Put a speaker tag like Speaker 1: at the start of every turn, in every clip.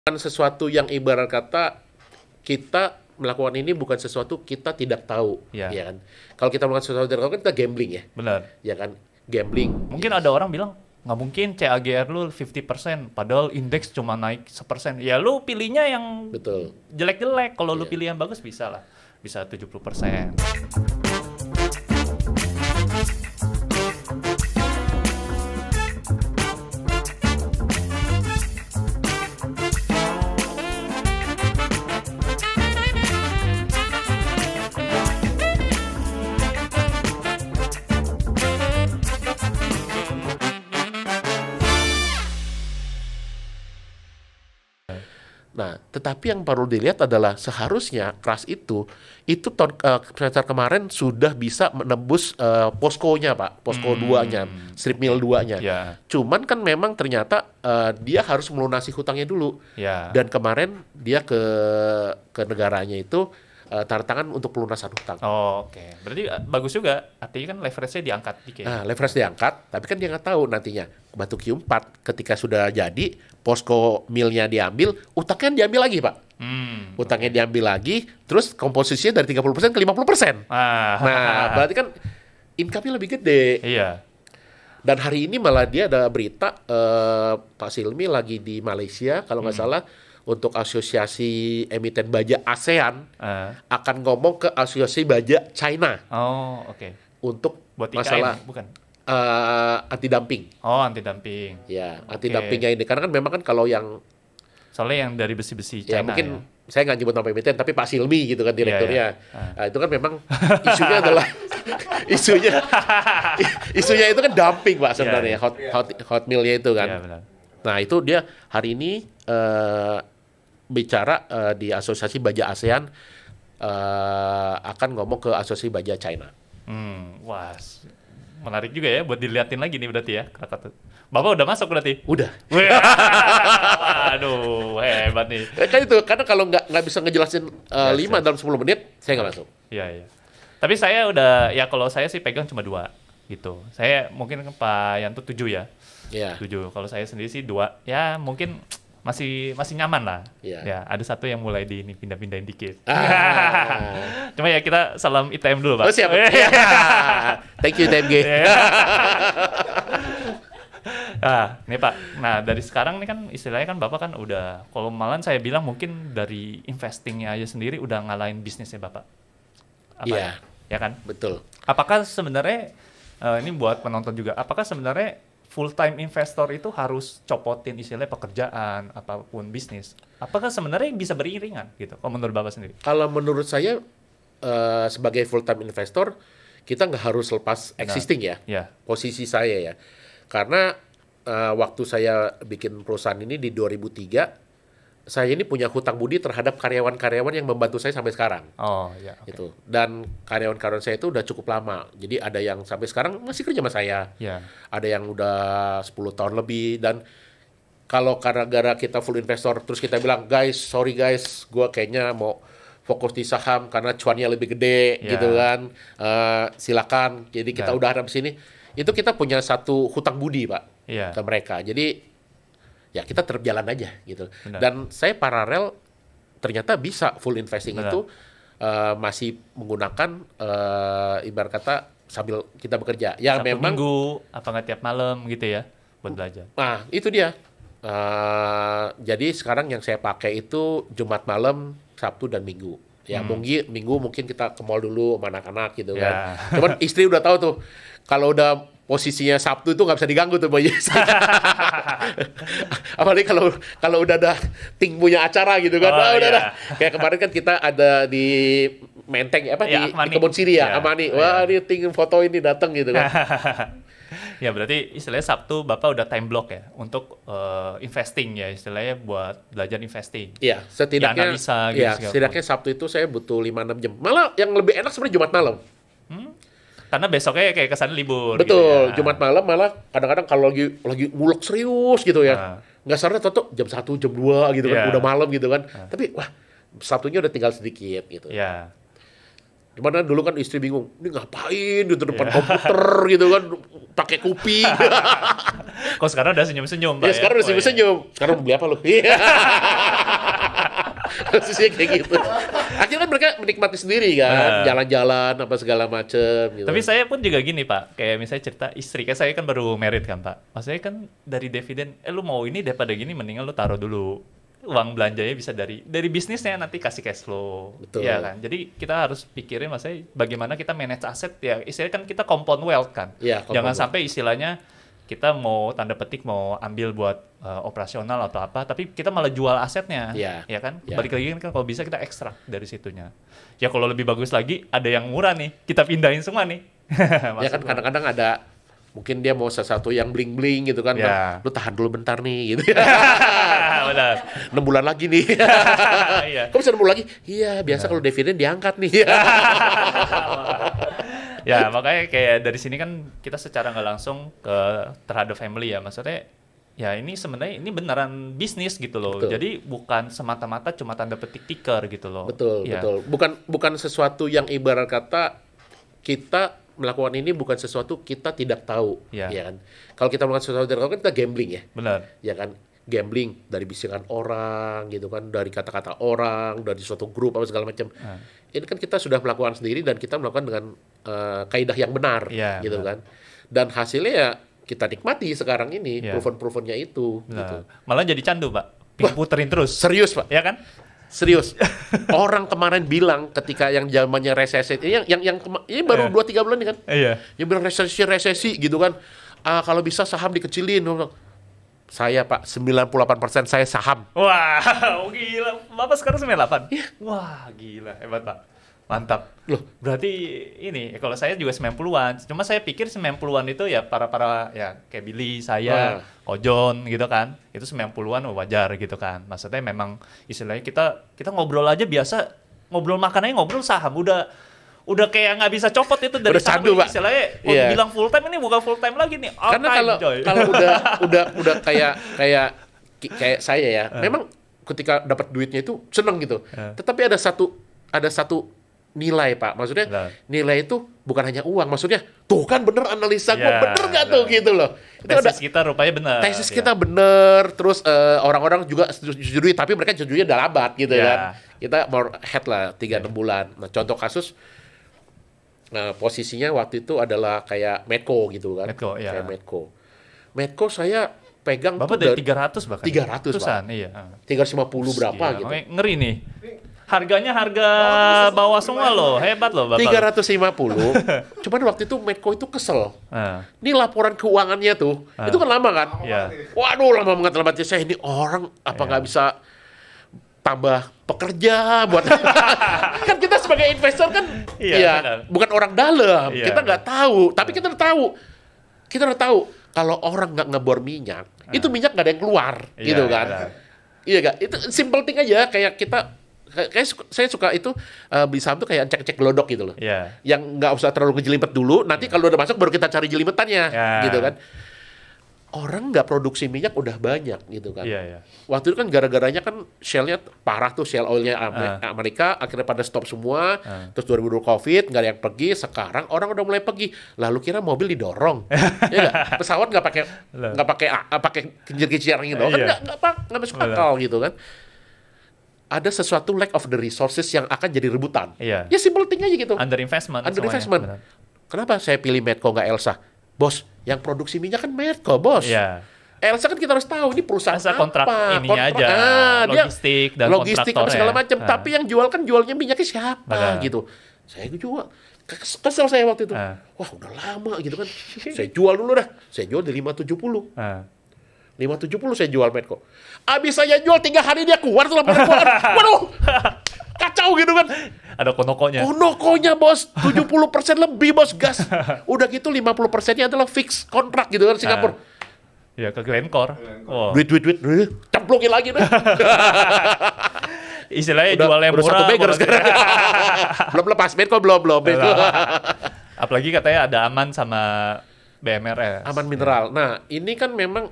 Speaker 1: Bukan sesuatu yang ibarat kata kita melakukan ini bukan sesuatu kita tidak tahu,
Speaker 2: Ya.
Speaker 1: ya kan? Kalau kita melakukan sesuatu tidak tahu kan kita gambling ya,
Speaker 2: Benar.
Speaker 1: ya kan? Gambling.
Speaker 2: Mungkin ada orang bilang nggak mungkin CAGR lu 50%, padahal indeks cuma naik 1%. Ya lu pilihnya yang
Speaker 1: Betul.
Speaker 2: jelek-jelek. Kalau lu
Speaker 1: Iya.
Speaker 2: pilih yang bagus bisa lah. Bisa 70%.
Speaker 1: Nah, tetapi yang perlu dilihat adalah seharusnya kelas itu semester kemarin sudah bisa menembus poskonya, Pak. Posko 2-nya, strip mill 2-nya.
Speaker 2: Ya.
Speaker 1: Cuman kan memang ternyata dia harus melunasi hutangnya dulu.
Speaker 2: Ya.
Speaker 1: Dan kemarin dia ke negaranya itu tanda tangan untuk pelunasan hutang.
Speaker 2: Oh, oke. Berarti bagus juga. Artinya kan leverage-nya diangkat dikit.
Speaker 1: Nah, leverage diangkat, tapi kan dia nggak tahu nantinya batu Q4 ketika sudah jadi, posko mill-nya diambil, utangnya diambil lagi, Pak. Utangnya diambil lagi, terus komposisinya dari 30% ke 50%. Nah, berarti kan income-nya lebih gede.
Speaker 2: Iya.
Speaker 1: Dan hari ini malah dia ada berita, Pak Silmi lagi di Malaysia, kalau nggak salah, untuk asosiasi emiten baja ASEAN, akan ngomong ke asosiasi baja China.
Speaker 2: Oh, oke.
Speaker 1: Untuk
Speaker 2: Buat IKN,
Speaker 1: masalah
Speaker 2: bukan?
Speaker 1: anti dumping.
Speaker 2: Oh, anti dumping.
Speaker 1: Ya, anti
Speaker 2: Oke.
Speaker 1: dumpingnya ini. Karena kan memang kan kalau yang
Speaker 2: Soalnya yang dari besi-besi
Speaker 1: ya
Speaker 2: China
Speaker 1: mungkin saya nggak nyebut nama emiten, tapi Pak Silmi gitu kan direkturnya.
Speaker 2: Iya.
Speaker 1: Nah, itu kan memang isunya adalah isunya itu kan dumping, Pak, sebenarnya.
Speaker 2: Iya.
Speaker 1: Hot mill-nya itu kan.
Speaker 2: Iya, benar.
Speaker 1: Nah, itu dia hari ini bicara di asosiasi baja ASEAN, akan ngomong ke asosiasi baja China.
Speaker 2: Wah, menarik juga ya buat diliatin lagi nih berarti ya, Krakatau. Bapak udah masuk berarti?
Speaker 1: Udah.
Speaker 2: Wih, aduh, hebat nih.
Speaker 1: Kan itu, karena kalau nggak bisa ngejelasin 5 dalam 10 menit, saya nggak masuk.
Speaker 2: Iya, iya. Tapi saya udah, ya kalau saya sih pegang cuma 2 gitu. Saya mungkin Pak Yanto 7 ya.
Speaker 1: Iya.
Speaker 2: 7. Kalau saya sendiri sih 2. Ya mungkin masih nyaman lah.
Speaker 1: Iya.
Speaker 2: Ya, ada satu yang mulai pindah-pindahin dikit.
Speaker 1: Ah.
Speaker 2: Cuma ya kita salam ITM dulu, Pak.
Speaker 1: Oh, siap. Ya. Thank you, TMG.
Speaker 2: Nah, nih Pak. Nah, dari sekarang nih kan istilahnya kan Bapak kan udah, kalau malah saya bilang mungkin dari investingnya aja sendiri udah ngalahin bisnisnya Bapak. Apa
Speaker 1: Iya.
Speaker 2: ya kan?
Speaker 1: Betul.
Speaker 2: Apakah sebenarnya, ini buat penonton juga, apakah sebenarnya full time investor itu harus copotin istilahnya pekerjaan, apapun bisnis? Apakah sebenarnya bisa beriringan gitu, kalau menurut Bapak sendiri?
Speaker 1: Kalau menurut saya, sebagai full time investor, kita nggak harus lepas existing ya.
Speaker 2: Ya.
Speaker 1: Posisi saya ya. Karena waktu saya bikin perusahaan ini di 2003, saya ini punya hutang budi terhadap karyawan-karyawan yang membantu saya sampai sekarang.
Speaker 2: Oh, ya. Oke.
Speaker 1: Gitu. Dan karyawan-karyawan saya itu udah cukup lama. Jadi ada yang sampai sekarang masih kerja sama saya.
Speaker 2: Ya.
Speaker 1: Ada yang udah 10 tahun lebih. Dan kalau gara-gara kita full investor, terus kita bilang, sorry guys, gue kayaknya mau fokus di saham karena cuannya lebih gede,
Speaker 2: Ya.
Speaker 1: gitu kan. Silakan. Jadi kita
Speaker 2: Ya.
Speaker 1: udah harap sini. Itu kita punya satu hutang budi, Pak,
Speaker 2: Iya.
Speaker 1: ke mereka. Jadi ya kita terjalan aja gitu.
Speaker 2: Benar.
Speaker 1: Dan saya paralel ternyata bisa full investing
Speaker 2: Benar.
Speaker 1: itu masih menggunakan ibarat kata sambil kita bekerja. Ya
Speaker 2: Sabtu
Speaker 1: memang.
Speaker 2: Minggu, apa nggak tiap malam gitu ya, buat belajar.
Speaker 1: Nah, itu dia. Jadi sekarang yang saya pakai itu Jumat malam, Sabtu dan Minggu. Ya Minggu mungkin kita ke mall dulu sama anak-anak gitu kan.
Speaker 2: Ya.
Speaker 1: Cuman istri udah tahu tuh, kalau udah posisinya Sabtu itu nggak bisa diganggu tuh Boy. Apalagi kalau udah ada ting punya acara gitu kan.
Speaker 2: Oh,
Speaker 1: Udah
Speaker 2: iya.
Speaker 1: dah. Kayak kemarin kan kita ada di Menteng
Speaker 2: Ya,
Speaker 1: di
Speaker 2: Amani.
Speaker 1: Kebun Siri ya,
Speaker 2: Ya.
Speaker 1: Amani.
Speaker 2: Ya.
Speaker 1: Wah, ini ting foto ini datang gitu kan.
Speaker 2: Ya berarti istilahnya Sabtu Bapak udah time block ya untuk investing ya, istilahnya buat belajar investing.
Speaker 1: Iya, setidaknya
Speaker 2: analisa gitu
Speaker 1: iya,
Speaker 2: segala
Speaker 1: setidaknya Sabtu itu saya butuh 5-6 jam. Malah yang lebih enak sebenarnya Jumat malam.
Speaker 2: Karena besoknya kayak kesan libur.
Speaker 1: Betul,
Speaker 2: gitu ya.
Speaker 1: Jumat malam malah kadang-kadang kalau lagi ngulek serius gitu ya.
Speaker 2: Nah.
Speaker 1: Nggak sadar tuh jam 1, jam 2 gitu kan,
Speaker 2: Iya.
Speaker 1: udah malam gitu kan. Tapi wah, Sabtunya udah tinggal sedikit gitu.
Speaker 2: Ya.
Speaker 1: Dimana dulu kan istri bingung, ini ngapain di depan komputer gitu kan, pakai kuping.
Speaker 2: Kok sekarang udah senyum-senyum, Pak,
Speaker 1: Ya sekarang udah
Speaker 2: Oh, iya.
Speaker 1: senyum-senyum. Sekarang mau beli apa lu? Iya. Posisinya kayak gitu. Akhirnya kan mereka menikmati sendiri kan, jalan-jalan apa segala macem gitu.
Speaker 2: Tapi saya pun juga gini, Pak. Kayak misalnya cerita istri, kan saya kan baru married kan, Pak. Maksudnya kan dari dividen, lu mau ini daripada gini mendingan lu taruh dulu. Uang belanjanya bisa dari bisnisnya, nanti kasih cash flow.
Speaker 1: Betul.
Speaker 2: Iya kan? Jadi kita harus pikirin maksudnya bagaimana kita manage aset ya. Istilahnya kan kita compound wealth kan.
Speaker 1: Iya, compound
Speaker 2: Jangan
Speaker 1: wealth.
Speaker 2: sampai istilahnya kita mau tanda petik mau ambil buat operasional atau apa, tapi kita malah jual asetnya.
Speaker 1: Iya.
Speaker 2: Ya kan?
Speaker 1: Iya.
Speaker 2: Balik lagi kan kalau bisa kita ekstrak dari situnya. Ya kalau lebih bagus lagi ada yang murah nih, kita pindahin semua nih.
Speaker 1: Ya kan kadang-kadang ada mungkin dia mau sesuatu yang bling-bling gitu kan.
Speaker 2: Ya.
Speaker 1: Lu tahan dulu bentar nih gitu.
Speaker 2: Benar.
Speaker 1: 6 bulan lagi nih.
Speaker 2: Iya.
Speaker 1: Kok bisa 6 bulan lagi? Iya, biasa kalau dividen diangkat nih.
Speaker 2: Ya makanya kayak dari sini kan kita secara nggak langsung ke terhadap family ya, maksudnya ya ini sebenarnya ini beneran bisnis gitu loh.
Speaker 1: Betul.
Speaker 2: Jadi bukan semata-mata cuma tanda petik tiker gitu loh.
Speaker 1: Betul,
Speaker 2: Ya.
Speaker 1: betul. Bukan sesuatu yang ibarat kata kita melakukan ini bukan sesuatu kita tidak tahu,
Speaker 2: Ya.
Speaker 1: ya kan? Kalau kita melakukan sesuatu tidak tahu kan kita gambling ya.
Speaker 2: Benar.
Speaker 1: Ya kan, gambling dari bisikan orang gitu kan, dari kata-kata orang, dari suatu grup apa segala macam. Ini kan kita sudah melakukan sendiri dan kita melakukan dengan kaidah yang benar,
Speaker 2: Iya,
Speaker 1: gitu
Speaker 2: benar.
Speaker 1: kan. Dan hasilnya ya kita nikmati sekarang ini,
Speaker 2: Iya.
Speaker 1: proven-provennya itu,
Speaker 2: Nah,
Speaker 1: gitu.
Speaker 2: malah jadi candu, Pak. Puterin terus.
Speaker 1: Serius Pak,
Speaker 2: Ya kan?
Speaker 1: serius. Orang kemarin bilang ketika yang zamannya resesi, ini baru 2-3 bulan nih kan,
Speaker 2: Iya.
Speaker 1: yang bilang resesi gitu kan. Kalau bisa saham dikecilin. Saya Pak, 98% saya saham.
Speaker 2: Wah, gila. Bapak sekarang 98? Wah, gila. Hebat, Pak. Mantap.
Speaker 1: Loh.
Speaker 2: Berarti ini, kalau saya juga 90-an. Cuma saya pikir 90-an itu ya para ya kayak Billy, saya, Ojon gitu kan. Itu 90-an wajar gitu kan. Maksudnya memang istilahnya kita ngobrol aja biasa, ngobrol makan aja ngobrol saham. Udah kayak nggak bisa copot itu dari
Speaker 1: Udah
Speaker 2: saham.
Speaker 1: candu, Pak.
Speaker 2: Istilahnya mau
Speaker 1: Iya.
Speaker 2: bilang full time, ini bukan full time lagi nih. All
Speaker 1: Karena
Speaker 2: time, coy.
Speaker 1: kalau udah kayak saya ya, memang ketika dapat duitnya itu seneng gitu. Tetapi ada satu nilai Pak, maksudnya
Speaker 2: Benar.
Speaker 1: nilai itu bukan hanya uang, maksudnya tuh kan bener analisa gue
Speaker 2: Ya,
Speaker 1: bener nggak tuh
Speaker 2: benar.
Speaker 1: gitu loh. Itu ada
Speaker 2: Tesis kita rupanya benar.
Speaker 1: tesis
Speaker 2: ya.
Speaker 1: kita bener, terus orang-orang juga setujui, tapi mereka setujunya udah lambat gitu
Speaker 2: Ya.
Speaker 1: kan. Kita more head lah 3-6 bulan. Nah contoh kasus, posisinya waktu itu adalah kayak Medco gitu kan.
Speaker 2: Medco, ya.
Speaker 1: Kayak Medco. Medco saya pegang
Speaker 2: Bapak
Speaker 1: tuh
Speaker 2: dari 300 bahkan.
Speaker 1: 300, Pak.
Speaker 2: Ratusan, iya.
Speaker 1: 350 berapa
Speaker 2: Gila,
Speaker 1: gitu.
Speaker 2: makanya ngeri nih. Harganya harga bawah semua loh. Hebat loh, Bapak.
Speaker 1: 350. Cuman waktu itu Medco itu kesel.
Speaker 2: Nah,
Speaker 1: Ini laporan keuangannya tuh, itu kan lama kan?
Speaker 2: ya.
Speaker 1: Waduh, lama banget lambatnya. Saya ini orang apa nggak bisa tambah pekerja buat kan kita sebagai investor kan
Speaker 2: Iya,
Speaker 1: ya
Speaker 2: benar.
Speaker 1: bukan orang dalam,
Speaker 2: Iya,
Speaker 1: kita nggak tahu, tapi kita udah tahu kalau orang nggak ngebor minyak itu minyak nggak ada yang keluar
Speaker 2: Iya,
Speaker 1: gitu kan.
Speaker 2: benar.
Speaker 1: Iya gak? Itu simple thing aja, kayak saya suka itu beli saham tuh kayak cek gelodok gitu loh.
Speaker 2: Iya.
Speaker 1: Yang nggak usah terlalu kejelimet dulu, nanti kalau udah masuk baru kita cari jelimetannya,
Speaker 2: Ya.
Speaker 1: gitu kan. Orang nggak produksi minyak udah banyak gitu kan.
Speaker 2: Iya, iya.
Speaker 1: Waktu itu kan gara-garanya kan shell-nya parah tuh, shell oil-nya Amerika akhirnya pada stop semua. Terus 2020 Covid nggak ada yang pergi, sekarang orang udah mulai pergi. Lalu kira mobil didorong. Ya nggak? Pesawat nggak pakai kincir-kincir gitu. Kan
Speaker 2: Iya.
Speaker 1: nggak masuk akal gitu kan. Ada sesuatu lack of the resources yang akan jadi rebutan.
Speaker 2: Iya.
Speaker 1: Ya simple thing aja gitu.
Speaker 2: Under investment.
Speaker 1: Under
Speaker 2: semuanya.
Speaker 1: investment.
Speaker 2: Benar.
Speaker 1: Kenapa saya pilih Medco nggak Elsa? Bos, yang produksi minyak kan Medco, bos.
Speaker 2: Iya.
Speaker 1: Elsa kan kita harus tahu ini perusahaan
Speaker 2: Masa
Speaker 1: apa.
Speaker 2: kontrak ininya aja,
Speaker 1: dia
Speaker 2: logistik dan
Speaker 1: logistik apa
Speaker 2: kontraktornya.
Speaker 1: segala macam. Tapi yang jual kan jualnya minyaknya siapa
Speaker 2: Benar.
Speaker 1: gitu. Saya jual. Kesel saya waktu itu. Wah udah lama gitu kan. Saya jual dulu dah. Saya jual di 570. 570 saya jual Medco. Abis saya jual 3 hari dia keluar tuh laporan keuangan. Waduh, kacau gitu kan.
Speaker 2: Ada konokonya.
Speaker 1: Konokonya bos, 70% lebih bos gas. Udah gitu 50%-nya adalah fix kontrak gitu kan Singapura.
Speaker 2: Ya ke Glencore. Oh.
Speaker 1: Duit, cemplungin lagi deh.
Speaker 2: Istilahnya jual yang
Speaker 1: udah
Speaker 2: murah.
Speaker 1: satu bagger
Speaker 2: murah.
Speaker 1: sekarang. Belum lepas Medco, belum.
Speaker 2: Apalagi katanya ada aman sama BMRS.
Speaker 1: Aman mineral. Nah, ini kan memang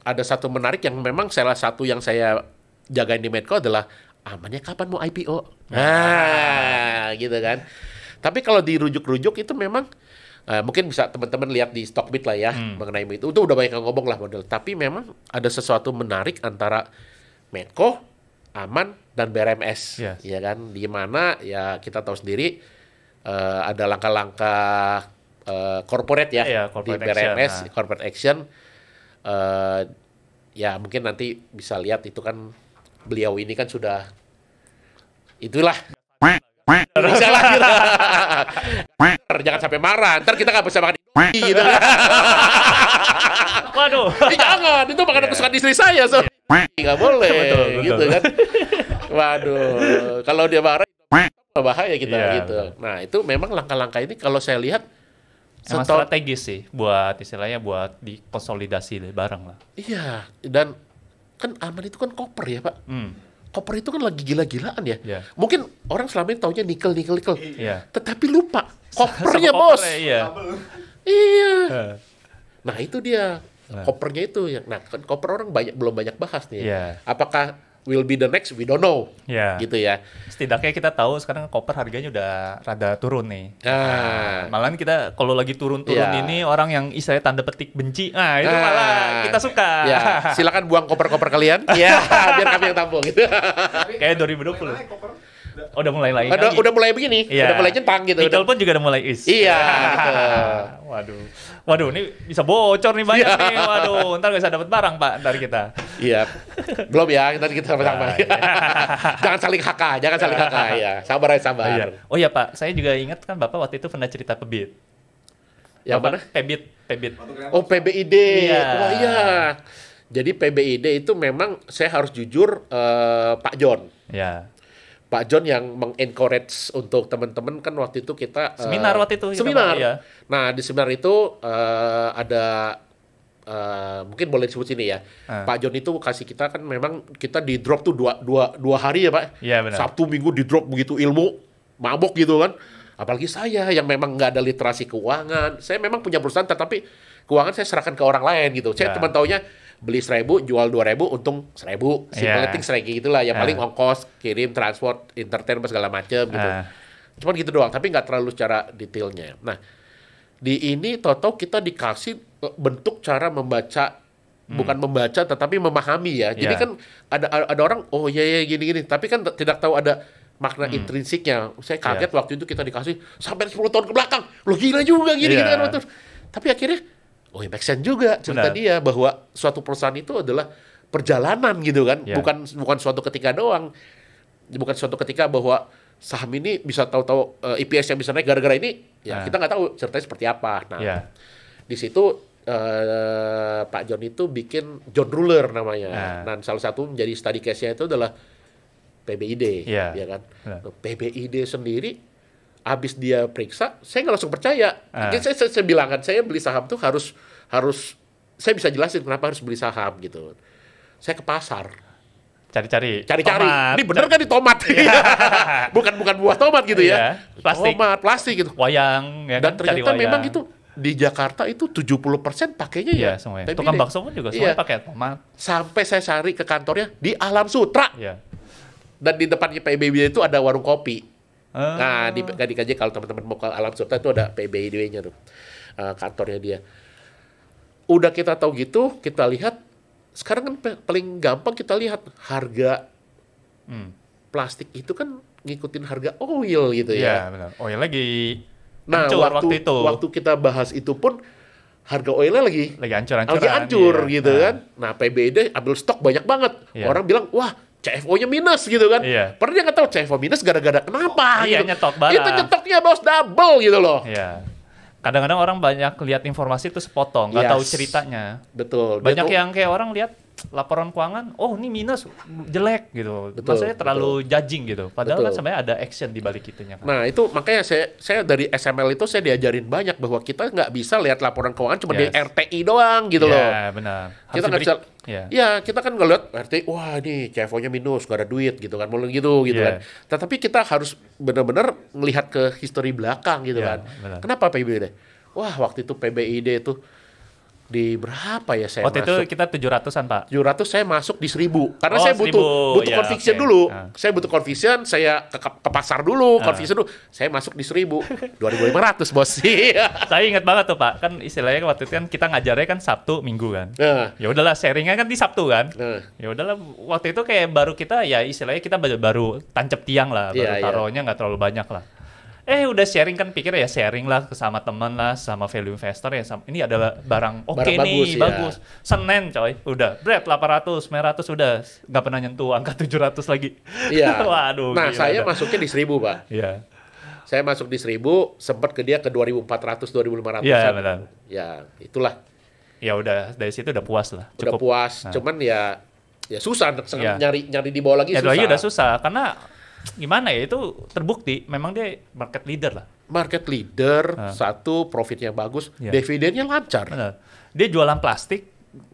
Speaker 1: ada satu menarik yang memang salah satu yang saya jagain di Medco adalah amannya kapan mau IPO? Nah, gitu kan. Tapi kalau dirujuk-rujuk itu memang mungkin bisa teman-teman lihat di Stockbit lah ya mengenai itu. Itu udah banyak yang ngomong lah model. Tapi memang ada sesuatu menarik antara Medco, Aman, dan BRMS.
Speaker 2: Yes.
Speaker 1: Ya kan? Di mana ya kita tahu sendiri ada langkah-langkah corporate ya,
Speaker 2: Iya,
Speaker 1: di
Speaker 2: corporate
Speaker 1: BRMS,
Speaker 2: action,
Speaker 1: corporate action. Ya mungkin nanti bisa lihat itu kan beliau ini kan sudah itulah bisa lah kita. Jangan sampai marah, ntar kita nggak bisa makan gitu kan.
Speaker 2: Waduh.
Speaker 1: Jangan, itu makanan kesukaan istri saya, so nggak boleh,
Speaker 2: Betul.
Speaker 1: gitu kan. Waduh, kalau dia marah bahaya kita gitu.
Speaker 2: Betul.
Speaker 1: Nah itu memang langkah-langkah ini kalau saya lihat
Speaker 2: Emang strategis sih buat istilahnya buat dikonsolidasi bareng lah.
Speaker 1: iya, dan kan Aman itu kan koper ya Pak. Koper itu kan lagi gila-gilaan ya.
Speaker 2: Yeah.
Speaker 1: Mungkin orang selama ini taunya nikel.
Speaker 2: Iya.
Speaker 1: Tetapi lupa kopernya
Speaker 2: Sama
Speaker 1: bos.
Speaker 2: kopernya, iya.
Speaker 1: Iya.
Speaker 2: Eh,
Speaker 1: Nah itu dia
Speaker 2: Nah.
Speaker 1: kopernya itu. Nah kan koper orang belum banyak bahas nih.
Speaker 2: Iya.
Speaker 1: Apakah will be the next? We don't know.
Speaker 2: Iya.
Speaker 1: Gitu ya.
Speaker 2: Setidaknya kita tahu sekarang koper harganya udah rada turun nih.
Speaker 1: Nah.
Speaker 2: Malahan kita kalau lagi turun-turun
Speaker 1: Iya.
Speaker 2: ini orang yang istilahnya tanda petik benci, itu
Speaker 1: Nah.
Speaker 2: malah kita suka.
Speaker 1: Ya, silakan buang koper-koper kalian. Ya, biar kami yang tampung gitu.
Speaker 2: Kayak 2020. Oh, udah mulai lagi.
Speaker 1: Udah mulai begini,
Speaker 2: Iya.
Speaker 1: udah mulai centang gitu.
Speaker 2: Nikel pun juga udah mulai is.
Speaker 1: Iya, gitu.
Speaker 2: Waduh, ini bisa bocor nih banyak nih. Waduh, ntar nggak bisa dapat barang Pak dari kita.
Speaker 1: Iya. Belum ya, kita sama-sama.
Speaker 2: Nah, iya.
Speaker 1: Jangan saling jangan saling haka ya. Sabar aja, sabar.
Speaker 2: Iya. Oh iya Pak, saya juga ingat kan Bapak waktu itu pernah cerita Pebit.
Speaker 1: Yang mana?
Speaker 2: Pebit.
Speaker 1: Oh, PBID.
Speaker 2: Iya.
Speaker 1: Wah, iya. Jadi PBID itu memang saya harus jujur Pak John.
Speaker 2: Ya.
Speaker 1: Pak John yang mengencourage untuk teman-teman kan waktu itu kita
Speaker 2: Seminar waktu itu.
Speaker 1: seminar.
Speaker 2: Iya.
Speaker 1: Nah, di seminar itu ada mungkin boleh disebut sini ya. Pak John itu kasih kita kan memang kita di drop tuh dua hari ya Pak.
Speaker 2: Iya, benar.
Speaker 1: Sabtu Minggu di drop begitu ilmu mabok gitu kan. Apalagi saya yang memang nggak ada literasi keuangan. Saya memang punya perusahaan tetapi keuangan saya serahkan ke orang lain gitu. Saya
Speaker 2: Ya.
Speaker 1: cuma taunya beli 1.000, jual 2.000, untung 1.000. Simple
Speaker 2: Ya.
Speaker 1: things kayak gitulah. Yang
Speaker 2: Ya.
Speaker 1: paling ongkos, kirim, transport, entertain, segala macam gitu. Cuman gitu doang, tapi nggak terlalu secara detailnya. Nah, di ini Toto kita dikasih bentuk cara membaca, bukan membaca tetapi memahami ya. Jadi
Speaker 2: Ya.
Speaker 1: kan ada orang, oh iya gini-gini, tapi kan tidak tahu ada makna intrinsiknya. Saya kaget waktu itu kita dikasih sampai 10 tahun ke belakang. Loh gila juga gini
Speaker 2: Iya.
Speaker 1: kan waktu. Tapi akhirnya oh ya make sense juga cerita
Speaker 2: Benar.
Speaker 1: dia bahwa suatu perusahaan itu adalah perjalanan gitu kan.
Speaker 2: Ya.
Speaker 1: Bukan suatu ketika doang. Bukan suatu ketika bahwa saham ini bisa tahu-tahu EPS yang bisa naik gara-gara ini. Ya
Speaker 2: Nah.
Speaker 1: kita nggak tahu ceritanya seperti apa. Nah,
Speaker 2: Ya.
Speaker 1: di situ Pak John itu bikin John Ruler namanya.
Speaker 2: Nah.
Speaker 1: Dan salah satu menjadi study case-nya itu adalah PBID,
Speaker 2: Iya.
Speaker 1: ya kan.
Speaker 2: Benar.
Speaker 1: Nah, PBID sendiri, habis dia periksa, saya nggak langsung percaya.
Speaker 2: Ah.
Speaker 1: Jadi saya bilang kan, saya beli saham tuh harus saya bisa jelasin kenapa harus beli saham gitu. Saya ke pasar,
Speaker 2: Cari-cari.
Speaker 1: cari-cari.
Speaker 2: Tomat.
Speaker 1: Ini bener kan di tomat? bukan buah tomat gitu
Speaker 2: Iya.
Speaker 1: ya.
Speaker 2: Plastik.
Speaker 1: Tomat, plastik gitu.
Speaker 2: Wayang, ya
Speaker 1: Dan
Speaker 2: kan? Cari
Speaker 1: ternyata
Speaker 2: wayang.
Speaker 1: memang itu di Jakarta itu 70% pakainya
Speaker 2: Iya,
Speaker 1: ya.
Speaker 2: semuanya.
Speaker 1: PBID.
Speaker 2: Tukang bakso pun juga semuanya
Speaker 1: Iya.
Speaker 2: pakai tomat.
Speaker 1: Sampai saya cari ke kantornya di Alam Sutra.
Speaker 2: Iya.
Speaker 1: Dan di depannya PBID itu ada warung kopi.
Speaker 2: Ah.
Speaker 1: Nah, di KJ kalau teman-teman mau ke Alam Sutra itu ada PBID-nya tuh. Kantornya dia. Udah kita tahu gitu, kita lihat sekarang kan paling gampang kita lihat harga plastik itu kan ngikutin harga oil gitu
Speaker 2: Iya,
Speaker 1: ya.
Speaker 2: benar. Oh ya lagi
Speaker 1: Nah,
Speaker 2: hancur
Speaker 1: waktu kita bahas itu pun harga oilnya lagi
Speaker 2: hancur-hancuran.
Speaker 1: hancur
Speaker 2: iya.
Speaker 1: gitu
Speaker 2: Nah,
Speaker 1: kan. Nah, PBID ambil stok banyak banget.
Speaker 2: Iya.
Speaker 1: Orang bilang, wah CFO-nya minus gitu kan.
Speaker 2: Iya.
Speaker 1: Padahal dia nggak tahu CFO minus gara-gara kenapa
Speaker 2: Iya,
Speaker 1: gitu.
Speaker 2: nyetok barang.
Speaker 1: Itu nyetoknya bos double gitu loh.
Speaker 2: Iya. Kadang-kadang orang banyak lihat informasi itu sepotong, nggak
Speaker 1: Yes.
Speaker 2: tahu ceritanya.
Speaker 1: Betul. Dia
Speaker 2: Banyak
Speaker 1: tuh-
Speaker 2: yang kayak orang lihat laporan keuangan, oh ini minus, jelek gitu.
Speaker 1: Betul,
Speaker 2: Maksudnya terlalu judging gitu. Padahal
Speaker 1: Betul.
Speaker 2: kan sebenarnya ada action di balik itunya kan.
Speaker 1: Nah, itu makanya saya dari SML itu saya diajarin banyak bahwa kita nggak bisa lihat laporan keuangan cuma di
Speaker 2: Yes.
Speaker 1: RTI doang gitu loh.
Speaker 2: Iya, benar.
Speaker 1: Kita nggak bisa,
Speaker 2: Iya.
Speaker 1: ya kita kan ngeliat RTI, wah ini CFO-nya minus, gak ada duit gitu kan, mulai gitu
Speaker 2: Iya.
Speaker 1: kan. Tetapi kita harus benar-benar melihat ke histori belakang gitu
Speaker 2: Iya,
Speaker 1: kan.
Speaker 2: benar.
Speaker 1: Kenapa PBID? Wah waktu itu PBID itu Di berapa ya saya
Speaker 2: Waktu itu
Speaker 1: masuk?
Speaker 2: kita 700-an, Pak.
Speaker 1: 700 saya masuk di 1000 karena
Speaker 2: Oh,
Speaker 1: saya
Speaker 2: 1000.
Speaker 1: butuh
Speaker 2: Ya,
Speaker 1: conviction
Speaker 2: oke.
Speaker 1: dulu.
Speaker 2: Ah.
Speaker 1: Saya butuh conviction, saya ke pasar dulu, conviction dulu. Saya masuk di 1000. 2500 bos. Iya.
Speaker 2: Saya ingat banget tuh, Pak. Kan istilahnya waktu itu kan kita ngajarnya kan Sabtu, Minggu kan.
Speaker 1: Nah,
Speaker 2: Ya udahlah, sharingnya kan di Sabtu kan.
Speaker 1: nah.
Speaker 2: Ya udahlah, waktu itu kayak baru kita ya istilahnya kita baru tancap tiang lah, baru
Speaker 1: Iya, iya.
Speaker 2: taruhnya nggak terlalu banyak lah. Udah sharing kan, pikir ya sharing lah sama teman lah, sama value investor ya. Ini adalah barang oke
Speaker 1: Barang
Speaker 2: nih,
Speaker 1: bagus, ya.
Speaker 2: bagus. Senin coy, udah berat 800, 900 udah nggak pernah nyentuh angka 700 lagi.
Speaker 1: Iya.
Speaker 2: Waduh.
Speaker 1: Nah,
Speaker 2: gila
Speaker 1: saya
Speaker 2: dah.
Speaker 1: masuknya di 1000, Pak.
Speaker 2: Iya.
Speaker 1: Saya masuk di 1000, sempat ke dia ke 2400, 2500.
Speaker 2: Iya, benar.
Speaker 1: Ya, itulah.
Speaker 2: Ya udah dari situ udah puas lah.
Speaker 1: Udah puas.
Speaker 2: Nah.
Speaker 1: Cuman ya susah
Speaker 2: Iya.
Speaker 1: nyari di bawah lagi
Speaker 2: Ya
Speaker 1: susah.
Speaker 2: lagi udah susah karena gimana ya, itu terbukti memang dia market leader lah.
Speaker 1: Market leader, satu profitnya bagus,
Speaker 2: Iya.
Speaker 1: dividennya lancar.
Speaker 2: Benar. Dia jualan plastik,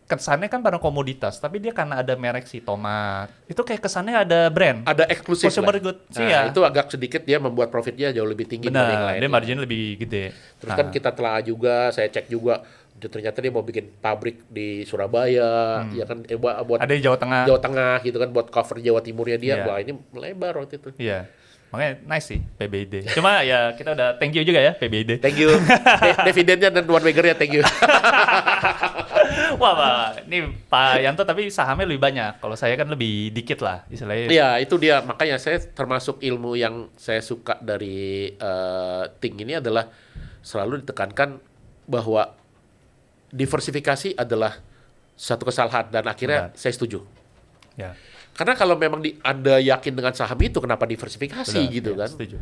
Speaker 2: kesannya kan barang komoditas, tapi dia karena ada merek si tomat, itu kayak kesannya ada brand.
Speaker 1: Ada eksklusif
Speaker 2: Consumer
Speaker 1: lah.
Speaker 2: good.
Speaker 1: Nah,
Speaker 2: Iya.
Speaker 1: itu agak sedikit dia membuat profitnya jauh lebih tinggi dari yang
Speaker 2: Benar,
Speaker 1: lain.
Speaker 2: dia margin lebih gede.
Speaker 1: Terus kan kita telah juga, saya cek juga, ternyata dia mau bikin pabrik di Surabaya, ya kan, buat
Speaker 2: Ada di Jawa Tengah.
Speaker 1: Jawa Tengah gitu kan, buat cover Jawa Timurnya dia.
Speaker 2: Iya.
Speaker 1: Wah, ini melebar waktu itu.
Speaker 2: Iya. Makanya nice sih PBID. Cuma ya kita udah thank you juga ya PBID.
Speaker 1: Thank you. Dividennya dan one maker ya, thank you.
Speaker 2: Wah, Pak, ini Pak Yanto tapi sahamnya lebih banyak. Kalau saya kan lebih dikit lah istilahnya.
Speaker 1: Iya, itu dia. Makanya saya termasuk ilmu yang saya suka dari Ting ini adalah selalu ditekankan bahwa diversifikasi adalah satu kesalahan dan akhirnya saya setuju.
Speaker 2: Ya.
Speaker 1: Karena kalau memang Anda yakin dengan saham itu, kenapa diversifikasi
Speaker 2: Benar,
Speaker 1: gitu
Speaker 2: ya,
Speaker 1: kan?
Speaker 2: Setuju.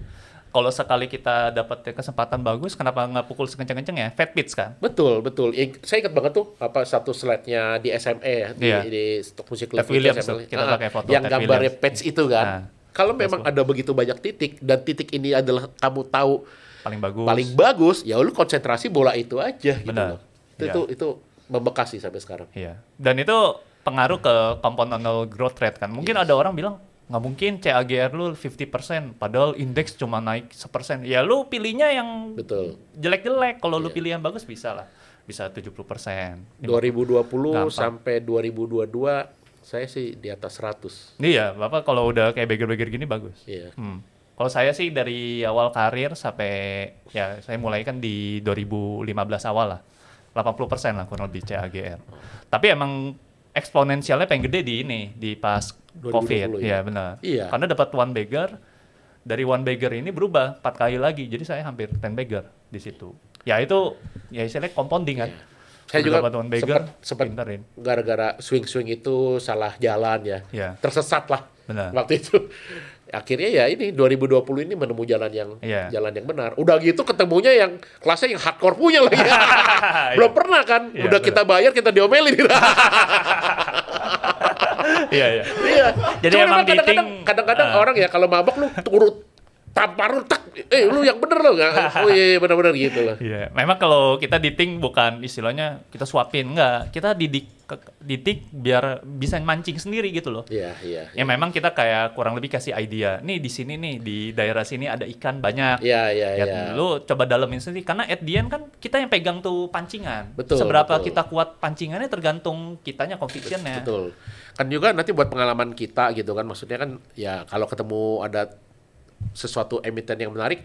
Speaker 2: Kalau sekali kita dapat kesempatan bagus, kenapa nggak pukul sekenceng-kenceng ya? Fat Pitch kan?
Speaker 1: Betul, betul. Saya ingat banget tuh satu slide-nya di SME ya,
Speaker 2: Iya.
Speaker 1: di Stock Music
Speaker 2: Ted
Speaker 1: Club
Speaker 2: Williams
Speaker 1: SME.
Speaker 2: tuh, kita pakai foto
Speaker 1: yang
Speaker 2: Ted
Speaker 1: gambarnya
Speaker 2: Williams.
Speaker 1: patch itu kan.
Speaker 2: Nah,
Speaker 1: Kalau memang ada begitu banyak titik dan titik ini adalah kamu tahu
Speaker 2: paling bagus.
Speaker 1: paling bagus, ya lu konsentrasi bola itu aja gitu
Speaker 2: Benar.
Speaker 1: loh.
Speaker 2: Iya.
Speaker 1: Itu membekas sih sampai sekarang.
Speaker 2: Iya. Dan itu pengaruh ke compound annual growth rate kan. Mungkin ada orang bilang nggak mungkin CAGR lu 50%, padahal indeks cuma naik 1%. Ya lu pilihnya yang
Speaker 1: Betul.
Speaker 2: jelek-jelek. Kalau lu
Speaker 1: Iya.
Speaker 2: pilih yang bagus bisa lah. Bisa 70%.
Speaker 1: 2020
Speaker 2: Gampang.
Speaker 1: sampai 2022 saya sih di atas 100.
Speaker 2: Iya, Bapak kalau udah kayak beggar-beggar gini bagus.
Speaker 1: Iya.
Speaker 2: Kalau saya sih dari awal karir sampai ya saya mulai kan di 2015 awal lah. 80% lah kurang lebih CAGR. Tapi emang eksponensialnya paling gede di ini, di pas
Speaker 1: 2020
Speaker 2: COVID.
Speaker 1: ya?
Speaker 2: Iya, benar.
Speaker 1: Iya.
Speaker 2: Karena dapat one bagger, dari one bagger ini berubah 4 kali lagi. Jadi saya hampir 10 bagger di situ. Ya itu ya istilahnya compounding kan.
Speaker 1: Iya. Saya juga
Speaker 2: dapat one bagger,
Speaker 1: sempat
Speaker 2: pinterin.
Speaker 1: gara-gara swing-swing itu salah jalan ya.
Speaker 2: Iya.
Speaker 1: Tersesat lah
Speaker 2: Benar.
Speaker 1: waktu itu. Akhirnya ya ini 2020 ini menemui jalan yang
Speaker 2: Iya.
Speaker 1: benar. Udah gitu ketemunya yang kelasnya yang hardcore punya lagi. Belum pernah kan?
Speaker 2: Iya,
Speaker 1: Udah
Speaker 2: benar.
Speaker 1: kita bayar, kita diomelin.
Speaker 2: Iya, iya.
Speaker 1: Iya.
Speaker 2: Jadi
Speaker 1: Cuma
Speaker 2: emang
Speaker 1: memang kadang-kadang
Speaker 2: dating,
Speaker 1: kadang-kadang orang ya kalau mabok lu turut tampar lu tak, lu yang bener lo nggak? Oh iya benar-benar gitu loh.
Speaker 2: Iya, memang kalau kita diting bukan istilahnya kita suapin, enggak. Kita didik biar bisa mancing sendiri gitu loh.
Speaker 1: Iya, iya.
Speaker 2: Ya memang kita kayak kurang lebih kasih idea. Nih di sini nih di daerah sini ada ikan banyak.
Speaker 1: Iya, iya,
Speaker 2: Ya,
Speaker 1: iya.
Speaker 2: lu coba dalemin sendiri karena at the end kan kita yang pegang tuh pancingan.
Speaker 1: Betul,
Speaker 2: Seberapa
Speaker 1: betul.
Speaker 2: kita kuat pancingannya tergantung kitanya convictionnya.
Speaker 1: Betul. Kan juga nanti buat pengalaman kita gitu kan, maksudnya kan ya kalau ketemu ada sesuatu emiten yang menarik,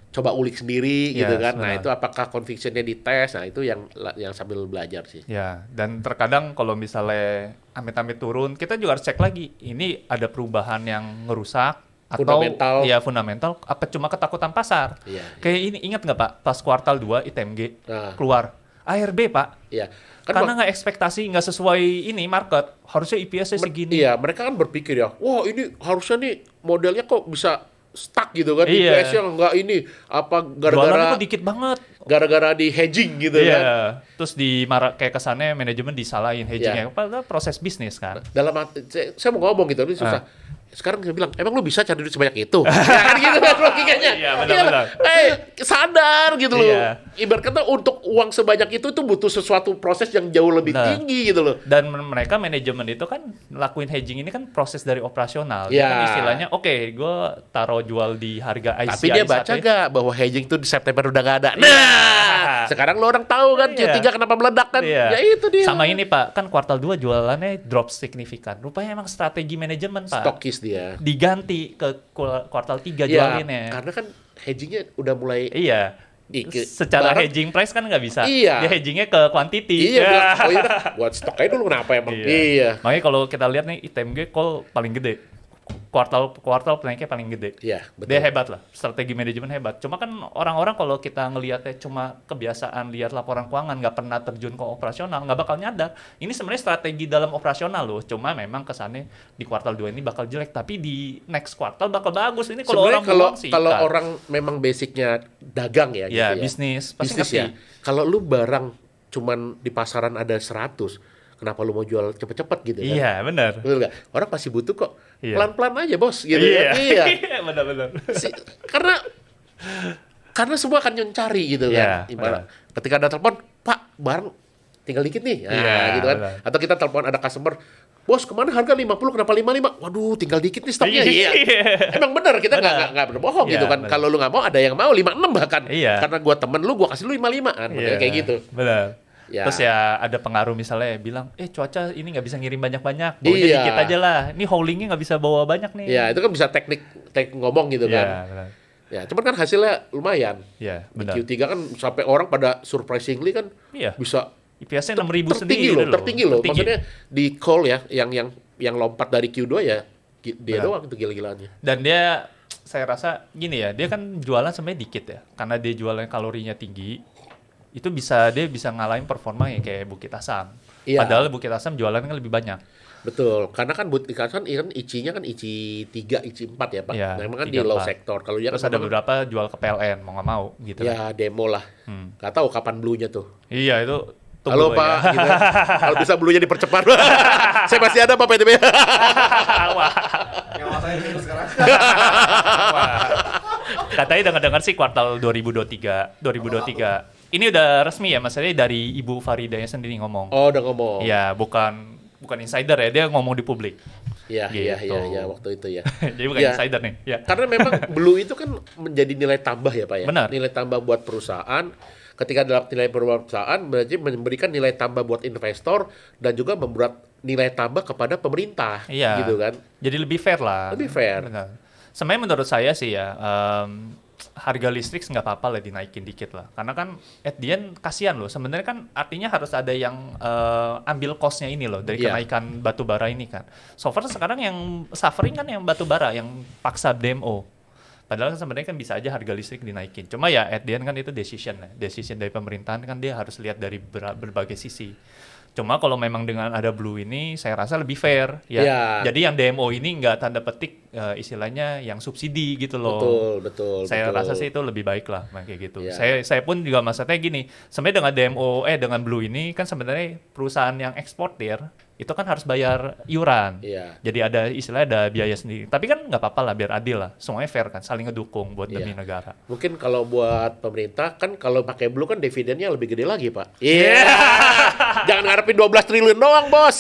Speaker 1: coba ulik sendiri gitu
Speaker 2: Yes,
Speaker 1: kan. Nah
Speaker 2: benar.
Speaker 1: itu apakah convictionnya dites, nah itu yang sambil belajar sih.
Speaker 2: Ya, dan terkadang kalau misalnya amit-amit turun, kita juga harus cek lagi. Ini ada perubahan yang ngerusak atau
Speaker 1: Fundamental.
Speaker 2: ya fundamental apa cuma ketakutan pasar.
Speaker 1: Iya.
Speaker 2: Kayak ini ingat nggak Pak, pas kuartal 2 ITMG
Speaker 1: Nah.
Speaker 2: keluar ARB Pak.
Speaker 1: Iya.
Speaker 2: Karena nggak ekspektasi, nggak sesuai ini market, harusnya EPS-nya segini.
Speaker 1: Iya, mereka kan berpikir ya, wah ini harusnya nih modelnya kok bisa stuck gitu kan,
Speaker 2: Iya.
Speaker 1: IPS-nya nggak ini, apa
Speaker 2: Jualannya
Speaker 1: gara-gara
Speaker 2: kok dikit banget.
Speaker 1: gara-gara di hedging gitu
Speaker 2: Iya.
Speaker 1: kan.
Speaker 2: Terus kayak kesannya manajemen disalahin hedgingnya. Padahal proses bisnis kan.
Speaker 1: Dalam saya mau ngomong gitu, ini susah. Sekarang dia bilang, emang lu bisa cari duit sebanyak itu? Ya kan gitu kan logikanya.
Speaker 2: Iya, benar-benar.
Speaker 1: Sadar gitu loh.
Speaker 2: Iya.
Speaker 1: Ibarat kata untuk uang sebanyak itu tuh butuh sesuatu proses yang jauh lebih tinggi gitu loh.
Speaker 2: Dan mereka manajemen itu kan lakuin hedging ini kan proses dari operasional.
Speaker 1: Ya.
Speaker 2: Dia kan istilahnya, oke, gue taruh jual di harga ICI.
Speaker 1: Tapi dia baca gak bahwa hedging itu di September udah gak ada? Nah, sekarang lo orang tahu kan Q3 kenapa meledak kan? Ya itu dia.
Speaker 2: Sama ini Pak, kan kuartal 2 jualannya drop signifikan. Rupanya emang strategi manajemen Pak.
Speaker 1: Stokis dia.
Speaker 2: Diganti ke kuartal 3 jualinnya.
Speaker 1: Karena kan hedgingnya udah mulai.
Speaker 2: Iya. Secara hedging price kan nggak bisa.
Speaker 1: Iya.
Speaker 2: Dia hedgingnya ke quantity.
Speaker 1: Iya. Oh iya, buat stok aja dulu kenapa emang? Iya.
Speaker 2: Makanya kalau kita lihat nih ITMG call paling gede. Kuartal naiknya paling gede.
Speaker 1: Iya, betul.
Speaker 2: Dia hebat lah, strategi manajemen hebat. Cuma kan orang-orang kalau kita ngelihatnya cuma kebiasaan lihat laporan keuangan, nggak pernah terjun ke operasional, nggak bakal nyadar. Ini sebenarnya strategi dalam operasional loh. Cuma memang kesannya di kuartal 2 ini bakal jelek, tapi di next kuartal bakal bagus. Ini kalau orang buang sih.
Speaker 1: Kalau orang memang basicnya dagang ya, gitu ya.
Speaker 2: Bisnis, pasti
Speaker 1: bisnis ya. Kalau lu barang cuman di pasaran ada 100, kenapa lu mau jual cepet-cepet gitu kan?
Speaker 2: Iya, benar.
Speaker 1: Betul nggak? Orang pasti butuh kok.
Speaker 2: Iya.
Speaker 1: Pelan-pelan aja bos, gitu
Speaker 2: Iya.
Speaker 1: kan? Iya.
Speaker 2: Benar-benar.
Speaker 1: Karena semua akan mencari gitu kan. Ibarat ketika ada telepon, Pak, barang tinggal dikit nih. Gitu kan.
Speaker 2: Benar.
Speaker 1: Atau kita telepon ada customer, bos kemana harga 50, kenapa 55? Waduh, tinggal dikit nih stoknya. Iya. Emang bener, kita nggak berbohong gitu kan. Kalau lu nggak mau, ada yang mau 56 bahkan.
Speaker 2: Iya.
Speaker 1: Karena gua temen lu, gua kasih lu 55 kan. Kayak gitu.
Speaker 2: Benar.
Speaker 1: Ya.
Speaker 2: Terus ya ada pengaruh misalnya bilang, cuaca ini nggak bisa ngirim banyak-banyak, bawanya dikit aja lah. Ini haulingnya nggak bisa bawa banyak nih.
Speaker 1: Ya, itu kan bisa teknik ngomong gitu kan.
Speaker 2: Benar.
Speaker 1: Ya, cuman kan hasilnya lumayan.
Speaker 2: Iya,
Speaker 1: Di
Speaker 2: benar.
Speaker 1: Q3 kan sampai orang pada surprisingly kan bisa
Speaker 2: IPS-nya 6.000
Speaker 1: tertinggi
Speaker 2: sendiri
Speaker 1: tertinggi loh. Maksudnya di call ya, yang lompat dari Q2 ya, dia doang itu gila-gilaannya.
Speaker 2: Dan dia, saya rasa gini ya, dia kan jualan sebenarnya dikit ya. Karena dia jualan kalorinya tinggi, itu dia bisa ngalahin performa yang kayak Bukit Asam.
Speaker 1: Iya.
Speaker 2: Padahal Bukit Asam jualannya kan lebih banyak.
Speaker 1: Betul, karena kan Bukit Asam kan IC-nya kan IC 3, IC 4 ya Pak.
Speaker 2: Iya,
Speaker 1: Nah, memang kan
Speaker 2: 3,
Speaker 1: di low
Speaker 2: 4.
Speaker 1: sektor. Kalau dia
Speaker 2: Terus
Speaker 1: kan
Speaker 2: ada beberapa jual ke PLN, mau nggak mau gitu.
Speaker 1: ya demo lah. Nggak tahu kapan blue-nya tuh.
Speaker 2: Iya, itu
Speaker 1: Halo Pak,
Speaker 2: ya.
Speaker 1: gitu. Kalau bisa blue-nya dipercepat. Saya masih ada Pak PTB.
Speaker 2: Wah. Wah. Katanya dengar-dengar sih kuartal 2023. Ini udah resmi ya, maksudnya dari Ibu Faridanya sendiri ngomong.
Speaker 1: Oh, udah ngomong.
Speaker 2: Iya, bukan insider ya, dia ngomong di publik.
Speaker 1: Iya,
Speaker 2: Gitu.
Speaker 1: iya, waktu itu ya.
Speaker 2: Jadi bukan insider nih. Ya.
Speaker 1: Karena memang blue itu kan menjadi nilai tambah ya Pak ya.
Speaker 2: Benar.
Speaker 1: Nilai tambah buat perusahaan. Ketika dalam nilai perusahaan berarti memberikan nilai tambah buat investor dan juga membuat nilai tambah kepada pemerintah.
Speaker 2: Iya.
Speaker 1: Gitu kan.
Speaker 2: Jadi lebih fair lah.
Speaker 1: Lebih fair.
Speaker 2: Benar. Sebenarnya menurut saya sih ya, harga listrik nggak apa-apa lah dinaikin dikit lah. Karena kan at the end kasihan loh. Sebenarnya kan artinya harus ada yang ambil cost-nya ini loh dari kenaikan batu bara ini kan. So far sekarang yang suffering kan yang batu bara yang paksa demo. Padahal kan sebenarnya kan bisa aja harga listrik dinaikin. Cuma ya at the end kan itu decision dari pemerintahan kan dia harus lihat dari berbagai sisi. Cuma kalau memang dengan ada blue ini saya rasa lebih fair ya. Jadi yang DMO ini nggak tanda petik istilahnya yang subsidi gitu loh.
Speaker 1: Betul.
Speaker 2: Saya rasa sih itu lebih baik lah kayak gitu. Saya pun juga maksudnya gini, sebenarnya dengan dengan blue ini kan sebenarnya perusahaan yang eksportir itu kan harus bayar iuran. Jadi ada istilahnya ada biaya sendiri. Tapi kan nggak apa-apa lah biar adil lah. Semuanya fair kan, saling ngedukung buat demi negara.
Speaker 1: Mungkin kalau buat pemerintah kan kalau pakai blue kan dividennya lebih gede lagi Pak. Jangan ngarepin 12 triliun doang bos.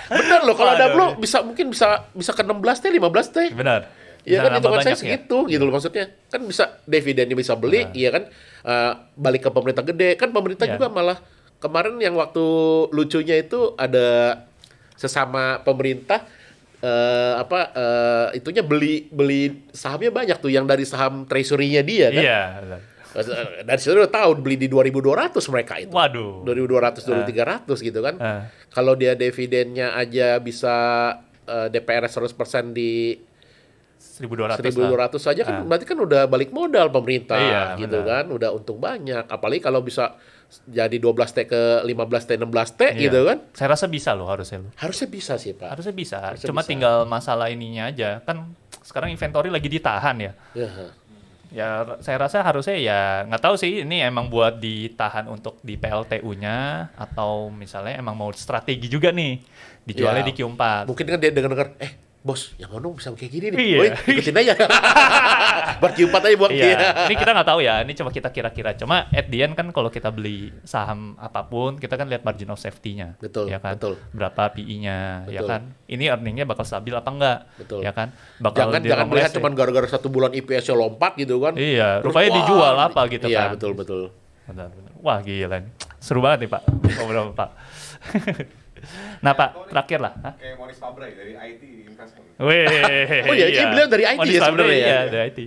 Speaker 1: Bener loh kalau ada blue mungkin bisa ke 16 T, 15 T.
Speaker 2: Benar.
Speaker 1: Iya kan hitungan saya segitu gitu loh maksudnya. Kan bisa dividennya bisa beli, iya kan balik ke pemerintah gede. Kan pemerintah juga malah kemarin yang waktu lucunya itu ada sesama pemerintah itunya beli sahamnya banyak tuh yang dari saham treasury-nya dia kan.
Speaker 2: Iya.
Speaker 1: Dari situ udah tahu beli di 2.200 mereka itu.
Speaker 2: Waduh.
Speaker 1: 2.200 2.300 gitu kan. Kalau dia dividennya aja bisa DPR 100% di
Speaker 2: 1.200
Speaker 1: saja kan berarti kan udah balik modal pemerintah gitu
Speaker 2: benar.
Speaker 1: kan, udah untung banyak. Apalagi kalau bisa jadi 12 T ke 15 T 16 T gitu kan.
Speaker 2: Saya rasa bisa loh harusnya.
Speaker 1: Harusnya bisa sih Pak.
Speaker 2: Harusnya bisa. Cuma tinggal masalah ininya aja. Kan sekarang inventory lagi ditahan ya. Ya, saya rasa harusnya ya nggak tahu sih ini emang buat ditahan untuk di PLTU-nya atau misalnya emang mau strategi juga nih dijualnya
Speaker 1: Ya,
Speaker 2: di Q4.
Speaker 1: mungkin kan dia dengar-dengar, bos, yang ono bisa kayak gini nih.
Speaker 2: Iya.
Speaker 1: Woi, ikutin aja. Buat Q4 aja buat
Speaker 2: Iya, ini kita nggak tahu ya. Ini cuma kita kira-kira. Cuma at the end kan kalau kita beli saham apapun, kita kan lihat margin of safety-nya.
Speaker 1: Betul,
Speaker 2: Ya kan?
Speaker 1: betul.
Speaker 2: Berapa PI-nya, ya
Speaker 1: Betul.
Speaker 2: kan? Ini earning-nya bakal stabil apa enggak?
Speaker 1: Betul.
Speaker 2: Ya kan? Bakal
Speaker 1: Jangan melihat
Speaker 2: di-long
Speaker 1: cuma gara-gara 1 bulan IPS-nya lompat gitu kan.
Speaker 2: Iya,
Speaker 1: Terus,
Speaker 2: rupanya
Speaker 1: wah,
Speaker 2: dijual apa gitu
Speaker 1: iya,
Speaker 2: kan.
Speaker 1: betul.
Speaker 2: Benar. Wah, gila nih. Seru banget nih, Pak. Ngobrol, Pak. Nah, Pak, terakhir lah. Hah?
Speaker 3: Kayak Morris Pabrai dari IT Investment.
Speaker 2: Weh,
Speaker 1: Oh iya, ini beliau dari IT ya sebenarnya ya?
Speaker 2: Iya, dari IT.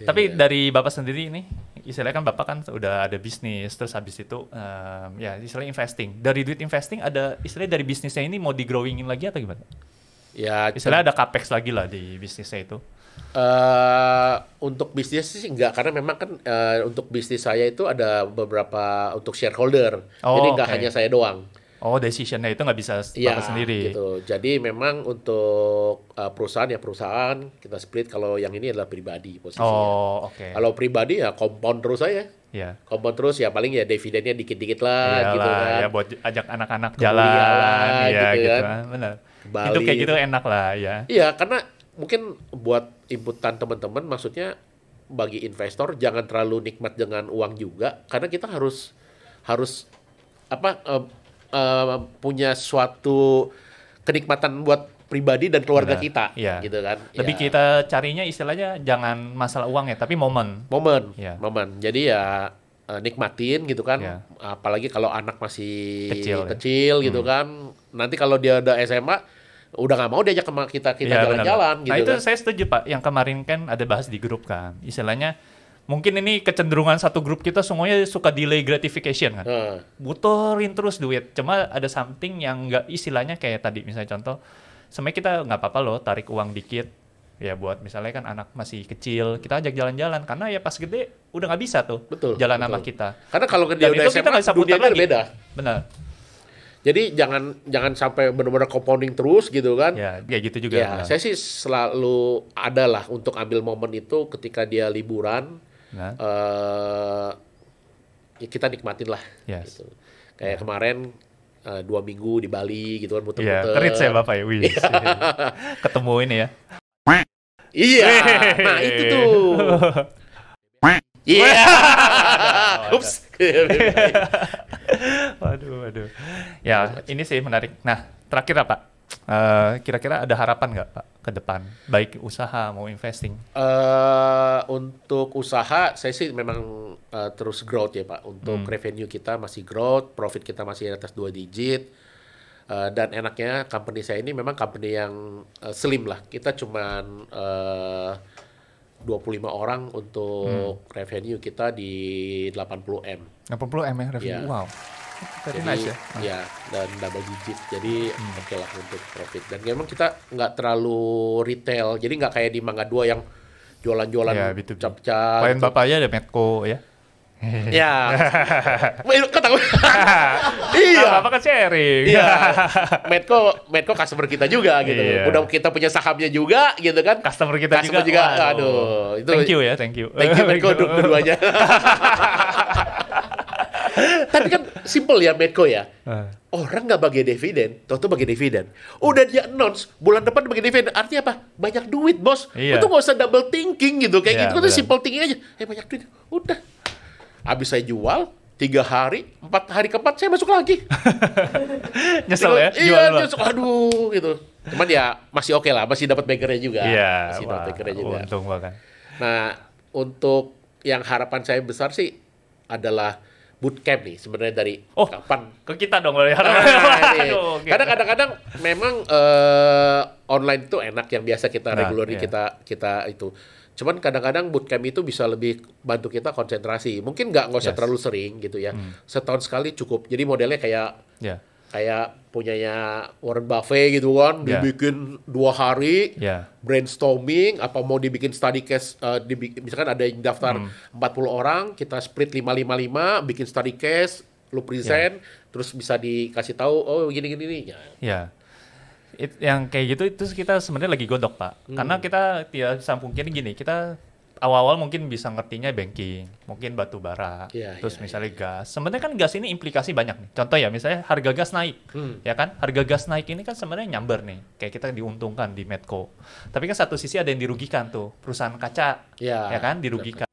Speaker 2: Tapi dari Bapak sendiri ini, istilahnya kan Bapak kan udah ada bisnis, terus habis itu ya istilahnya investing. Dari duit investing ada istilahnya dari bisnisnya ini mau di-growingin lagi atau gimana?
Speaker 1: Ya,
Speaker 2: Istilahnya ada capex lagi lah di bisnisnya itu.
Speaker 1: untuk bisnis sih enggak, karena memang kan untuk bisnis saya itu ada beberapa untuk shareholder.
Speaker 2: Oh,
Speaker 1: Jadi enggak
Speaker 2: oke.
Speaker 1: hanya saya doang.
Speaker 2: Oh, decisionnya itu nggak bisa
Speaker 1: Iya,
Speaker 2: Bapak sendiri.
Speaker 1: gitu. Jadi memang untuk perusahaan kita split. Kalau yang ini adalah pribadi posisinya.
Speaker 2: Oh, oke.
Speaker 1: Kalau pribadi ya compound terus saya.
Speaker 2: Iya.
Speaker 1: Compound terus ya paling ya dividennya dikit-dikit lah
Speaker 2: Iyalah,
Speaker 1: gitu kan.
Speaker 2: ya buat ajak anak-anak
Speaker 1: Ke
Speaker 2: jalan,
Speaker 1: Mulia lah,
Speaker 2: ya
Speaker 1: gitu
Speaker 2: gitu,
Speaker 1: kan.
Speaker 2: benar.
Speaker 1: Ke Bali.
Speaker 2: Itu kayak gitu enak lah ya.
Speaker 1: Iya, karena mungkin buat inputan teman-teman, maksudnya bagi investor jangan terlalu nikmat dengan uang juga, karena kita harus apa punya suatu kenikmatan buat pribadi dan keluarga
Speaker 2: Benar,
Speaker 1: kita,
Speaker 2: iya.
Speaker 1: gitu kan.
Speaker 2: Lebih
Speaker 1: Ya,
Speaker 2: kita carinya istilahnya jangan masalah uang ya, tapi momen.
Speaker 1: momen,
Speaker 2: Iya.
Speaker 1: momen. Jadi ya nikmatin gitu kan.
Speaker 2: Iya.
Speaker 1: Apalagi kalau anak masih
Speaker 2: Kecil, ya.
Speaker 1: kecil gitu kan. Nanti kalau dia udah SMA udah nggak mau diajak sama kita
Speaker 2: Iya,
Speaker 1: jalan-jalan
Speaker 2: benar. Nah,
Speaker 1: gitu
Speaker 2: itu
Speaker 1: kan.
Speaker 2: saya setuju, Pak. Yang kemarin kan ada bahas di grup kan. Istilahnya mungkin ini kecenderungan satu grup kita semuanya suka delay gratification kan.
Speaker 1: Nah,
Speaker 2: Butuhin terus duit. Cuma ada something yang nggak istilahnya kayak tadi misalnya contoh, sebenarnya kita nggak apa-apa loh tarik uang dikit ya buat misalnya kan anak masih kecil kita ajak jalan-jalan karena ya pas gede udah nggak bisa tuh
Speaker 1: Betul,
Speaker 2: jalan
Speaker 1: betul.
Speaker 2: sama kita.
Speaker 1: karena kalau dia
Speaker 2: Dan
Speaker 1: udah
Speaker 2: itu kita
Speaker 1: SMA
Speaker 2: nggak bisa putar
Speaker 1: dunianya
Speaker 2: lagi.
Speaker 1: beda.
Speaker 2: Benar.
Speaker 1: Jadi jangan sampai benar-benar compounding terus gitu kan.
Speaker 2: Ya kayak gitu juga.
Speaker 1: Ya,
Speaker 2: Benar.
Speaker 1: saya sih selalu ada lah untuk ambil momen itu ketika dia liburan.
Speaker 2: Nah,
Speaker 1: Ya kita nikmatin lah.
Speaker 2: Yes.
Speaker 1: Gitu. Kayak kemarin 2 minggu di Bali gitu kan
Speaker 2: Iya,
Speaker 1: muter-muter.
Speaker 2: terit saya Bapak ya. Wih. Ketemu ini ya.
Speaker 1: Iya, nah itu tuh. Iya. Ups.
Speaker 2: Waduh. Ya, ini sih menarik. Nah, terakhir apa? Kira-kira ada harapan nggak Pak ke depan? Baik usaha mau investing.
Speaker 1: Untuk usaha saya sih memang terus growth ya Pak. Untuk revenue kita masih growth, profit kita masih di atas 2 digit. Dan enaknya company saya ini memang company yang slim lah. Kita cuman 25 orang untuk revenue kita di 80M.
Speaker 2: 80 M ya revenue.
Speaker 1: Iya.
Speaker 2: Wow. Very
Speaker 1: Jadi
Speaker 2: nice ya.
Speaker 1: ya, dan double digit. Jadi oke lah untuk profit. Dan memang kita nggak terlalu retail. Jadi nggak kayak di Mangga 2 yang jualan-jualan
Speaker 2: Ya, B2B.
Speaker 1: cap-cap.
Speaker 2: Klien
Speaker 1: gitu.
Speaker 2: Bapak aja ada Medco ya.
Speaker 1: Ya. Kok tahu?
Speaker 2: Ah,
Speaker 1: Iya.
Speaker 2: Bapak kan sharing.
Speaker 1: Iya. Medco customer kita juga gitu.
Speaker 2: Iya.
Speaker 1: Udah kita punya sahamnya juga gitu kan.
Speaker 2: Customer kita
Speaker 1: Customer
Speaker 2: juga.
Speaker 1: juga.
Speaker 2: Waduh.
Speaker 1: Aduh, itu
Speaker 2: Thank you ya, thank you.
Speaker 1: Thank you Medco dua-duanya. Tapi kan simple ya Medco ya. Orang nggak bagi dividen, tuh bagi dividen. Udah dia announce bulan depan bagi dividen, artinya apa? Banyak duit bos.
Speaker 2: Iya.
Speaker 1: Itu nggak usah double thinking gitu, kayak
Speaker 2: Iya,
Speaker 1: gitu kan
Speaker 2: benar.
Speaker 1: simple thinking aja. Banyak duit, udah. Habis saya jual 3 hari, 4 hari keempat saya masuk lagi.
Speaker 2: Nyesel ya,
Speaker 1: Iya,
Speaker 2: jual duluan.
Speaker 1: nyesel. Aduh gitu. Cuman ya masih oke lah, masih dapat bakernya juga.
Speaker 2: Iya,
Speaker 1: Masih
Speaker 2: wah,
Speaker 1: dapat bakernya juga.
Speaker 2: untung banget.
Speaker 1: Nah, untuk yang harapan saya besar sih adalah bootcamp nih sebenarnya dari
Speaker 2: Oh,
Speaker 1: kapan.
Speaker 2: ke kita dong boleh
Speaker 1: Nah, ini.
Speaker 2: Aduh, oke.
Speaker 1: Karena kadang-kadang memang online itu enak yang biasa kita
Speaker 2: Nah,
Speaker 1: regularly
Speaker 2: iya.
Speaker 1: kita itu. Cuman kadang-kadang bootcamp itu bisa lebih bantu kita konsentrasi. Mungkin nggak usah
Speaker 2: Yes.
Speaker 1: terlalu sering gitu ya. Setahun sekali cukup. Jadi modelnya
Speaker 2: Ya,
Speaker 1: kayak punyanya Warren Buffett gitu kan,
Speaker 2: Ya.
Speaker 1: dibikin 2 hari,
Speaker 2: ya.
Speaker 1: brainstorming, apa mau dibikin study case, misalkan ada yang daftar 40 orang, kita split 5-5-5, bikin study case, lu present, terus bisa dikasih tahu, oh gini-gini nih. Ya.
Speaker 2: Ya. Yang kayak gitu itu kita sebenarnya lagi godok Pak. Karena kita tidak bisa pungkiri gini, kita awal-awal mungkin bisa ngertinya banking, mungkin batu bara,
Speaker 1: Iya,
Speaker 2: terus
Speaker 1: iya,
Speaker 2: misalnya gas. Sebenarnya kan gas ini implikasi banyak nih. Contoh ya, misalnya harga gas naik, ya kan? Harga gas naik ini kan sebenarnya nyamber nih, kayak kita diuntungkan di Medco. Tapi kan satu sisi ada yang dirugikan tuh, perusahaan kaca,
Speaker 1: Iya.
Speaker 2: ya kan, dirugikan.